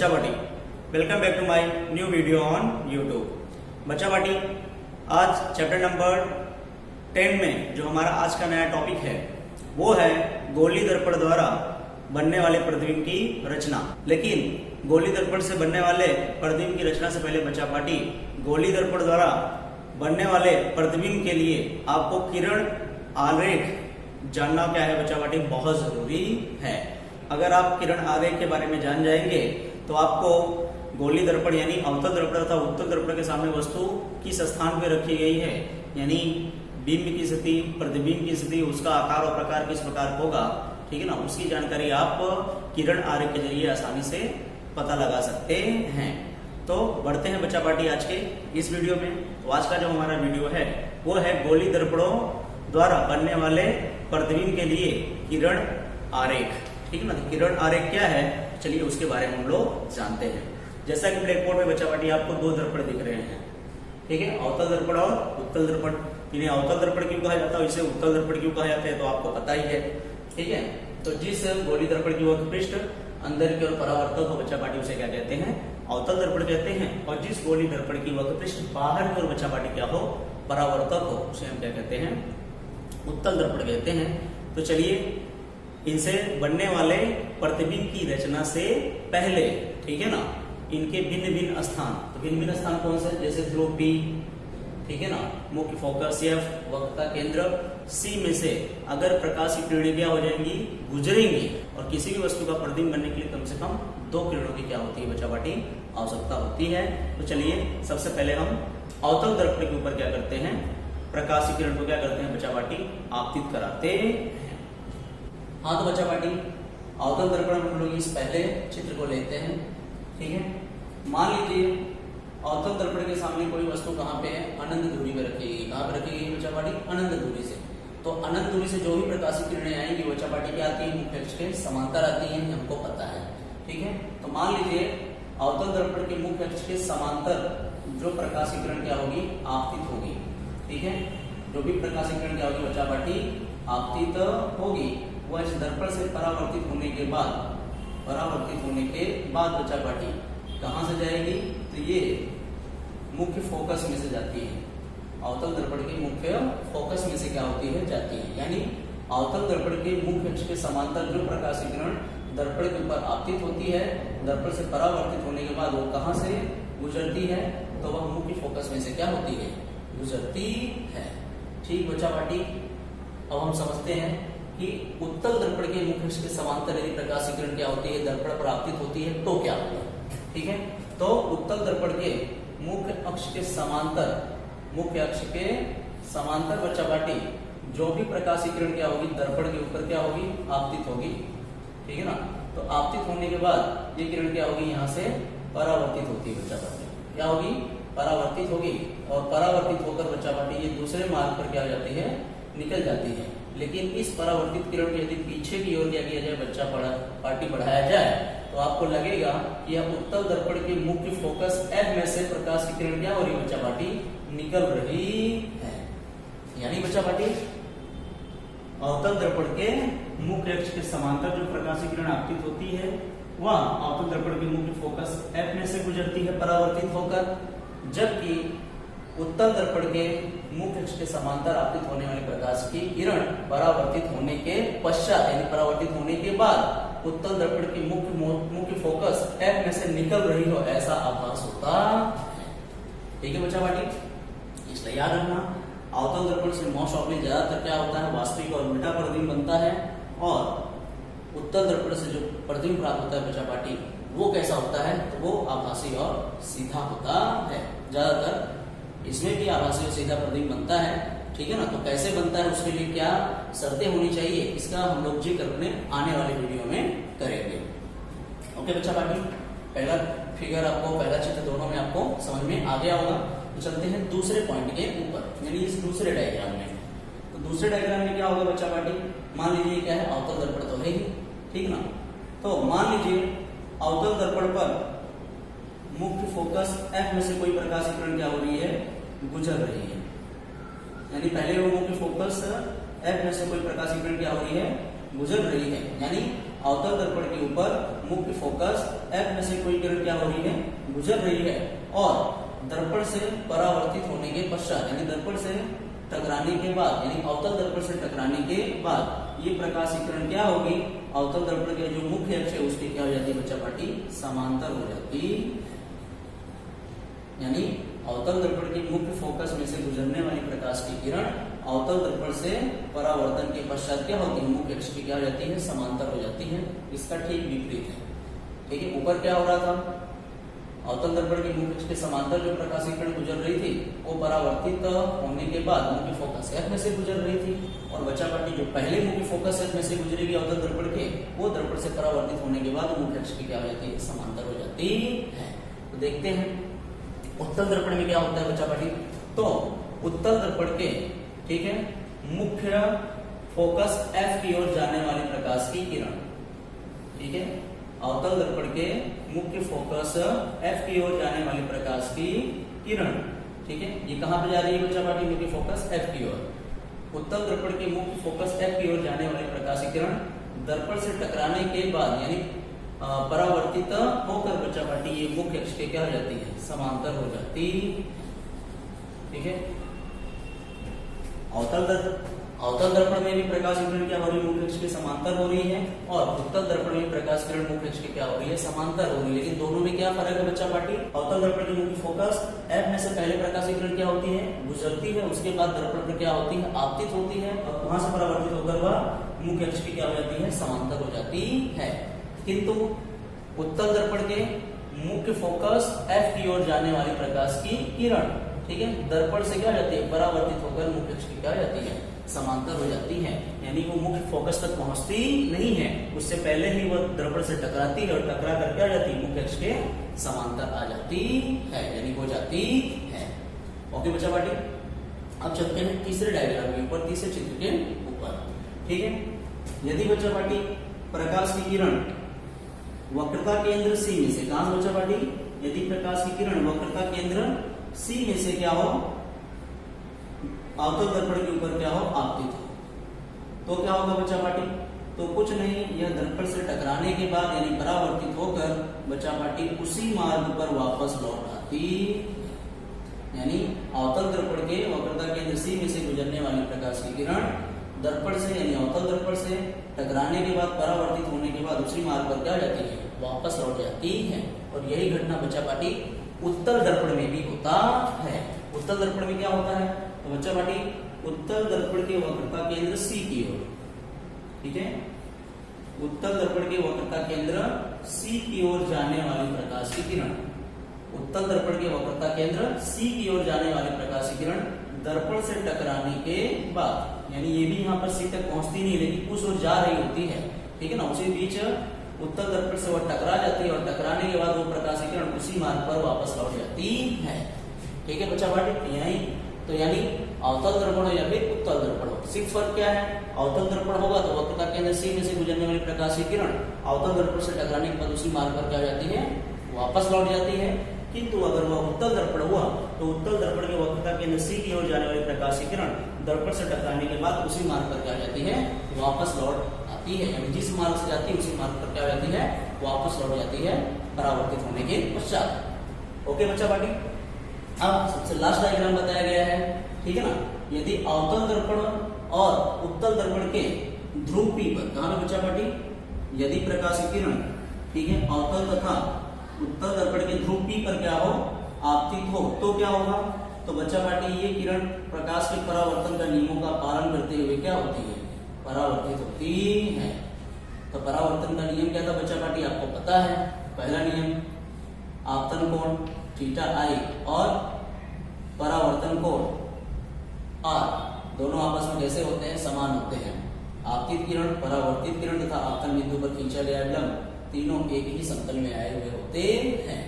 बच्चा party, welcome back to my new video on YouTube. बच्चा party, आज chapter number 10 में जो हमारा आज का नया टॉपिक है वो है गोली दर्पण द्वारा बनने वाले प्रतिबिंब की रचना। लेकिन गोली दर्पण से बनने वाले प्रतिबिंब की रचना से पहले बच्चा पार्टी, गोली दर्पण द्वारा बनने वाले प्रतिबिंब के लिए आपको किरण आरेख जानना क्या है बच्चा पार्टी, बहुत जरूरी है। अगर आप किरण आरेख के बारे में जान जाएंगे तो आपको गोली दर्पण यानी अवतल दर्पण तथा उत्तल दर्पण के सामने वस्तु किस स्थान पर रखी गई है, यानी बिंब की स्थिति, प्रतिबिंब की स्थिति, उसका आकार और प्रकार किस प्रकार होगा, ठीक है ना, उसकी जानकारी आप किरण आरेख के जरिए आसानी से पता लगा सकते हैं। तो बढ़ते हैं बच्चा पार्टी आज के इस वीडियो में। तो आज का जो हमारा वीडियो है वो है गोली दर्पणों द्वारा बनने वाले प्रतिबिंब के लिए किरण आरेख, ठीक है ना। तो किरण आरेख क्या है, चलिए उसके बारे में हम लोग जानते हैं। जैसा कि ब्लैक बोर्ड में बच्चा पार्टी आपको दो दर्पण दिख रहे हैं, ठीक है, अवतल दर्पण और उत्तल दर्पण। इन्हें अवतल दर्पण क्यों कहा जाता है, इसे उत्तल दर्पण क्यों कहा जाता है, तो आपको पता ही है, ठीक है। तो जिस गोली दर्पण की वक्र पृष्ठ अंदर की ओर परावर्तक हो बच्चा पार्टी, उसे क्या कहते हैं, अवतल दर्पण कहते हैं। और जिस गोली दर्पण की वक्र पृष्ठ बाहर की ओर बच्चा पार्टी क्या हो, परावर्तक हो, उसे हम क्या कहते हैं, उत्तल दर्पण कहते हैं। तो चलिए इनसे बनने वाले प्रतिबिंब की रचना से पहले, ठीक है ना, इनके भिन्न भिन्न स्थान, तो भिन्न भिन्न स्थान कौन से, जैसे ध्रुव P, ठीक है ना, मुख्य फोकस F, वक्रता केंद्र C में से अगर प्रकाश की किरणें क्या हो जाएंगी, गुजरेंगी, और किसी भी वस्तु का प्रतिबिंब बनने के लिए कम से कम दो किरणों की क्या होती है बच्चा पार्टी, आवश्यकता होती है। तो चलिए सबसे पहले हम अवतल दर्पण के ऊपर क्या करते हैं, प्रकाश की किरण को क्या करते हैं बच्चा पार्टी, आपतित कराते हैं। हाँ तो बच्चा पार्टी, अवतल दर्पण हम लोग इस पहले चित्र को लेते हैं, ठीक है। मान लीजिए अवतल दर्पण के सामने कोई वस्तु कहाँ पे है, अनंत दूरी पे रखी गई। कहाँ पे रखी गई बच्चा पार्टी, अनंत दूरी से। तो अनंत दूरी से जो भी प्रकाशित किरणें आएंगी बच्चा पार्टी क्या आती है, मुख्य अक्ष के समांतर आती है, हमको पता है, ठीक है। तो मान लीजिए अवतल दर्पण के मुख्य अक्ष के समांतर जो प्रकाशित किरण क्या होगी, आपतित होगी, ठीक है। जो भी प्रकाशित किरण क्या होगी बच्चा पार्टी, आपतित होगी। वह इस दर्पण से परावर्तित होने के बाद बच्चा पार्टी कहां से जाएगी, तो ये मुख्य फोकस में से जाती है। अवतल दर्पण के मुख्य फोकस में से क्या होती है, जाती है। यानी अवतल दर्पण के मुख्य अक्ष के समांतर जो प्रकाशित किरण दर्पण के ऊपर आपतित होती है, दर्पण से परावर्तित होने के बाद वो कहां से गुजरती है, तो वह मुख्य फोकस में से क्या होती है, गुजरती है। ठीक बच्चा पार्टी, अब हम समझते हैं कि उत्तल दर्पण के मुख्य अक्ष के समांतर यदि प्रकाश किरण क्या होती है, दर्पण पर आपतित होती है तो क्या होगा, ठीक है। तो उत्तल दर्पण के मुख्य अक्ष के समांतर बच्चा पार्टी जो भी प्रकाश किरण क्या होगी, दर्पण के ऊपर क्या होगी, आपतित होगी, ठीक है ना। तो आपतित होने के बाद ये किरण क्या होगी, यहाँ से परावर्तित होती है बच्चा पार्टी, क्या होगी, परावर्तित होगी। और परावर्तित होकर बच्चा पार्टी ये दूसरे मार्ग पर क्या हो जाती है, निकल जाती है। लेकिन इस परावर्तित किरण को यदि पीछे की ओर क्या किया जाए बच्चा पार्टी, बढ़ाया जाए, तो आपको लगेगा कि यह उत्तल दर्पण के मुख्य फोकस F में से प्रकाश की किरण क्या हो रही है बच्चा पार्टी, निकल रही है। यानी बच्चा पार्टी अवतल दर्पण के मुख्य अक्ष के समांतर जो प्रकाश की किरण आपतित होती है, वह अवतल दर्पण के मुख्य फोकस F में से गुजरती है परावर्तित होकर, जबकि उत्तल दर्पण के मुख्य अक्ष के समांतर आपतित होने वाले प्रकाश की किरण परावर्तित होने के पश्चात, यानी परावर्तित होने के बाद उत्तल दर्पण की मुख्य फोकस F में से निकल रही हो, ऐसा आभास होता है। ठीक है बच्चा पार्टी, इसलिए याद रखना अवतल दर्पण से मोस्ट ऑफली ज्यादातर क्या होता है, वास्तविक और उल्टा प्रतिबिंब बनता है। और उत्तल दर्पण से जो प्रतिबिंब प्राप्त होता है बच्चा पार्टी, वो कैसा होता है, तो वो आभासी और सीधा होता है। ज्यादातर इसमें भी आभासी और सीधा प्रतिबिंब बनता है, ठीक है ना। तो कैसे बनता है, उसके लिए क्या शर्तें होनी चाहिए, इसका हम लोग जिक्र अपने आने वाले वीडियो में करेंगे। ओके बच्चा पार्टी, पहला फिगर आपको, पहला चित्र दोनों में आपको समझ में आ गया होगा। तो चलते हैं दूसरे पॉइंट के ऊपर, यानी इस दूसरे डायग्राम में। तो दूसरे डायग्राम में क्या होगा बच्चा पार्टी, मान लीजिए क्या है, अवतल दर्पण तो है ही, ठीक ना। तो मान लीजिए अवतल दर्पण पर मुख्य फोकस F में से कोई प्रकाश किरण क्या हो रही है, गुजर रही है। यानी पहले वो मुख्य फोकस F में से कोई प्रकाश किरण क्या हो रही है, गुजर रही है। यानी अवतल दर्पण के ऊपर मुख्य फोकस F में से कोई किरण क्या हो रही है, गुजर रही है, और दर्पण से परावर्तित होने के पश्चात यानी दर्पण से टकराने के बाद यानी अवतल दर्पण से टकराने के बाद ये प्रकाशीय किरण क्या होगी, अवतल दर्पण के जो मुख्य अक्ष है उसकी क्या हो जाती है बच्चा पार्टी, समांतर हो जाती। यानी अवतल दर्पण के मुख्य फोकस में से गुजरने वाली प्रकाश की किरण अवतल दर्पण से परावर्तन के पश्चात क्या होती है, मुख्य अक्ष की क्या हो जाती है, समांतर हो जाती है। इसका ठीक विपरीत है। ठीक है, ऊपर क्या हो रहा था, अवतल दर्पण के मुख्य अक्ष के समांतर जो प्रकाशीय किरण गुजर रही थी वो परावर्तित होने के बाद मुख्य फोकस F में से गुजर रही थी, और बचा पार्टी जो पहले मुख्य फोकस F में से गुजरेगी अवतल दर्पण के, वो दर्पण से परावर्तित होने के बाद मुख्य अक्ष की क्या हो जाती है, समांतर हो जाती है। तो देखते हैं उत्तल दर्पण में क्या होता है बच्चा पार्टी। तो उत्तल दर्पण के, ठीक है, मुख्य फोकस F की ओर जाने वाली प्रकाश की किरण, ठीक है, अवतल दर्पण के मुख्य फोकस F की ओर जाने वाली प्रकाश की किरण, ठीक है, ये कहां पे जा रही है बच्चा पार्टी, मुख्य फोकस F की ओर। उत्तल दर्पण के मुख्य फोकस F की ओर जाने वाली प्रकाश की किरण दर्पण से टकराने के बाद यानी परावर्तित होकर बच्चा पार्टी ये मुख्य अक्ष के क्या हो जाती है, समांतर हो जाती। ठीक है, अवतल दर्पण में भी प्रकाश किरण क्या हो रही है, मुख्य अक्ष के समांतर हो रही है, और उत्तल दर्पण में प्रकाश किरण मुख्य अक्ष के क्या हो रही है, समांतर हो रही है। लेकिन दोनों में क्या फर्क है बच्चा पार्टी, अवतल दर्पण की मुख्य फोकस F में से पहले प्रकाश किरण क्या होती है, गुजरती है, उसके बाद दर्पण पर क्या होती है, आपतित होती है, और वहां से परावर्तित होकर वह मुख्य अक्ष की क्या हो जाती है, समांतर हो जाती है। किंतु उत्तल दर्पण के मुख्य फोकस F की ओर जाने वाली प्रकाश की किरण, ठीक है, दर्पण से क्या हो जाती है, परावर्तित होकर मुख्य अक्ष की क्या हो जाती है, समांतर हो जाती है। यानी वो मुख्य फोकस तक पहुंचती नहीं है, उससे पहले ही वह दर्पण से टकराती है, और टकरा कर क्या हो जाती है, मुख्य अक्ष के समांतर आ जाती है, यानी हो जाती है। ओके बच्चा पार्टी, अब चलते हैं तीसरे डायग्राम के ऊपर, तीसरे चित्र के ऊपर। ठीक है, यदि बच्चा पार्टी प्रकाश की किरण वक्रता केंद्र C में से, कहां से बच्चा पार्टी, यदि प्रकाश की किरण वक्रता केंद्र C में से क्या हो, अवतल दर्पण के ऊपर क्या हो, आपतित हो, तो क्या होगा बच्चा पार्टी, तो कुछ नहीं, यह दर्पण से टकराने के बाद यानी परावर्तित होकर बच्चा पार्टी उसी मार्ग पर वापस लौट आती। यानी अवतल दर्पण के वक्रता केंद्र C में से गुजरने वाली प्रकाश की किरण दर्पण से यानी अवतल दर्पण से टकराने के बाद परावर्तित होने के बाद उसी मार्ग पर क्या जाती है, वापस लौट जाती है। और यही घटना बच्चा पार्टी उत्तल दर्पण में भी होता है। उत्तल दर्पण में क्या होता है, तो बच्चा पार्टी उत्तल दर्पण के वक्रता केंद्र C की ओर, ठीक है, उत्तल दर्पण के वक्रता केंद्र C की ओर जाने वाली प्रकाश की किरण, उत्तल दर्पण के वक्रता केंद्र C की ओर जाने वाली प्रकाश की किरण दर्पण से टकराने के बाद, यानी ये भी यहाँ पर C तक पहुंचती नहीं, लेकिन उस ओर जा रही होती है, ठीक है ना, उसी बीच उत्तल दर्पण से वह टकरा जाती है, और टकराने के बाद वो प्रकाश की किरण उसी मार्ग पर वापस लौट जाती है। ठीक है बच्चा पार्टी, यही तो यानी अवतल दर्पण हो या फिर उत्तल दर्पण हो, सिर्फ फर्क क्या है, अवतल दर्पण होगा तो वक्रता केंद्र C में से गुजरने वाली प्रकाश की किरण अवतल दर्पण से टकराने के बाद उसी मार्ग पर क्या जाती है, वापस लौट जाती है। किंतु अगर वह उत्तल दर्पण हुआ तो उत्तल दर्पण के वक्रता केंद्र C की ओर जाने वाली प्रकाश की किरण दर्पण से टकराने के बाद उसी मार्ग पर क्या जाती है, वापस लौट आती है। यानी जिस मार्ग से जाती है उसी मार्ग पर क्या जाती है, वापस लौट जाती है परावर्तित होने के पश्चात। ओके बच्चा पार्टी, अब सबसे लास्ट डायग्राम बताया गया है, ठीक है ना, यदि अवतल दर्पण और उत्तल दर्पण के ध्रुव P पर, कहां पे बच्चा पार्टी, यदि प्रकाश की किरण, ठीक है, अवतल तथा उत्तल दर्पण के ध्रुव P पर क्या हो, आपतित हो, तो क्या होगा, तो बच्चा पार्टी ये किरण प्रकाश के परावर्तन का नियमों का पालन करते हुए क्या होती है, परावर्तित होती है। तो परावर्तन का नियम क्या था बच्चा पार्टी, आपको पता है, पहला नियम आपतन कोण थीटा I और परावर्तन कोण R दोनों आपस में कैसे होते हैं, समान होते हैं। आपतित किरण, परावर्तित किरण तथा आपतन बिंदु पर खींचा गया विलंब तीनों एक ही समतल में आए हुए होते हैं।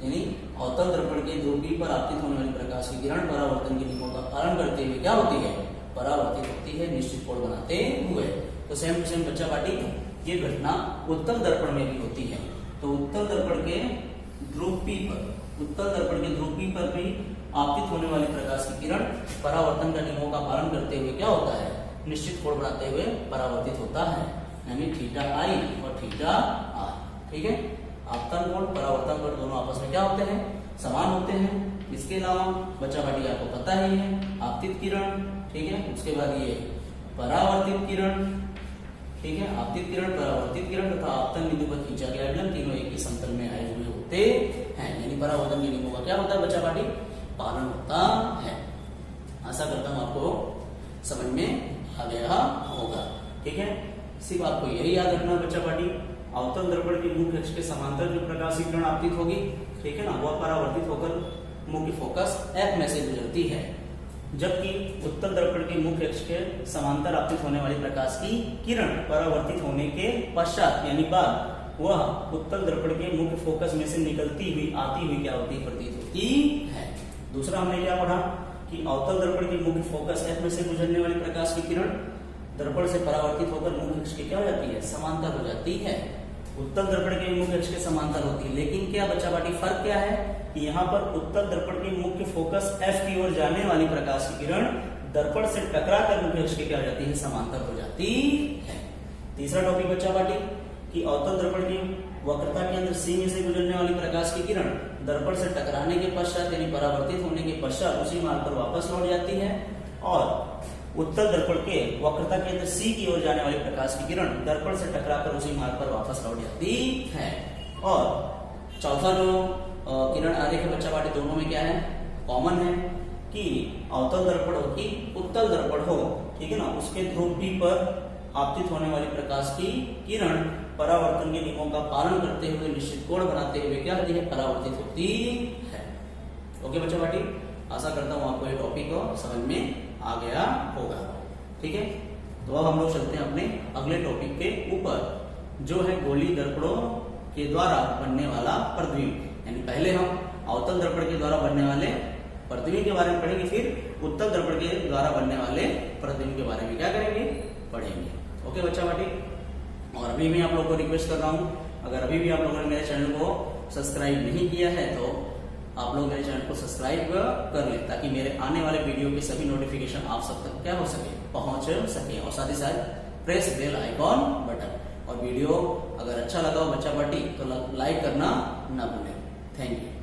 यानी अवतल दर्पण के ध्रुव P पर आपतित होने वाली प्रकाश की किरण परावर्तन के नियमों का पालन करते हुए क्या होती है, परावर्तित होती है, निश्चित कोण बनाते हुए। तो सेम टू सेम बच्चा पार्टी ये घटना उत्तल दर्पण में भी होती है। तो उत्तल दर्पण के ध्रुव P पर, उत्तल दर्पण के ध्रुव P पर भी आपतित होने वाली प्रकाश की किरण परावर्तन का नियमों का पालन करते हुए क्या होता है, निश्चित कोण बनाते हुए परावर्तित होता है। यानी थीटा आई और थीटा आर। ठीक है, आपतन कोण परावर्तन कोण दोनों आपस में क्या होते हैं, समान होते हैं। इसके अलावा बच्चा पार्टी आपको पता ही है आपतित किरण, ठीक है, उसके बाद ये परावर्तित किरण, ठीक है, आपतित किरण, परावर्तित किरण तथा आपतन बिंदु पर खींचा गया विलंब, तीनों एक ही समतल में आए हुए होते हैं। यानी परावर्तन के नियमों का क्या होता है बच्चा पार्टी, पालन होता है। आशा करता हूं आपको समझ में आ गया होगा। ठीक है, सिर्फ आपको यही याद रखना बच्चा पार्टी, अवतल दर्पण के मुख्य अक्ष के समांतर जो प्रकाश की किरण आपतित होगी, ठीक है ना, वह परावर्तित होकर मुख्य फोकस F में से गुजरती है, जबकि उत्तल दर्पण के मुख्य अक्ष के समांतर आपतित होने वाली प्रकाश की किरण परावर्तित होने के पश्चात यानी बाद वह उत्तल दर्पण के मुख्य फोकस में से निकलती हुई आती हुई क्या होती प्रतीत होती है। दूसरा हमने क्या पढ़ा कि अवतल दर्पण के मुख्य फोकस F में से गुजरने वाली प्रकाश की किरण दर्पण से परावर्तित होकर मुख्य अक्ष के क्या हो जाती है, समांतर हो जाती है। उत्तल दर्पण के मुख्य अक्ष के समांतर होती है, लेकिन क्या बच्चा पार्टी फर्क क्या है कि यहाँ पर उत्तल दर्पण के मुख्य फोकस F की ओर जाने वाली प्रकाश की किरण दर्पण से टकरा कर मुख्य अक्ष के क्या हो जाती है, समांतर हो जाती है। तीसरा टॉपिक बच्चा पार्टी कि अवतल दर्पण की वक्रता के अंदर C में से गुजरने वाली प्रकाश की किरण दर्पण से टकराने के पश्चात यानी परावर्तित होने के पश्चात उसी मार्ग पर वापस लौट जाती है, और उत्तल दर्पण के वक्रता के अंदर C की ओर जाने वाली प्रकाश की किरण दर्पण से टकराकर उसी मार्ग पर वापस लौट जाती है। और चौथा जो किरण आरेख बच्चा पार्टी दोनों में क्या है, कॉमन है कि अवतल दर्पण हो कि उत्तल दर्पण हो, ठीक है ना, उसके ध्रुव P पर आपतित होने वाली प्रकाश की किरण परावर्तन के नियमों का पालन करते हुए निश्चित कोण बनाते हुए क्या होती है, परावर्तित होती है। ओके बच्चा पार्टी, आशा करता हूँ आपको ये टॉपिक समझ में आ गया होगा। ठीक है, तो अब हम लोग चलते हैं अपने अगले टॉपिक के ऊपर, जो है गोलीय दर्पणों के द्वारा बनने वाला प्रतिबिंब। यानी पहले हम अवतल दर्पण के द्वारा बनने वाले प्रतिबिंब के बारे में पढ़ेंगे, फिर उत्तल दर्पण के द्वारा बनने वाले प्रतिबिंब के बारे में क्या करेंगे, पढ़ेंगे। ओके बच्चा पार्टी, और अभी मैं आप लोगों को रिक्वेस्ट कर रहा हूँ, अगर अभी भी आप लोगों ने मेरे चैनल को सब्सक्राइब नहीं किया है तो आप लोग मेरे चैनल को सब्सक्राइब कर लें, ताकि मेरे आने वाले वीडियो के सभी नोटिफिकेशन आप सब तक क्या हो सके, पहुंच सके, और साथ ही साथ प्रेस बेल आइकॉन बटन। और वीडियो अगर अच्छा लगा हो बच्चा पार्टी तो लाइक करना ना भूलें। Thank you.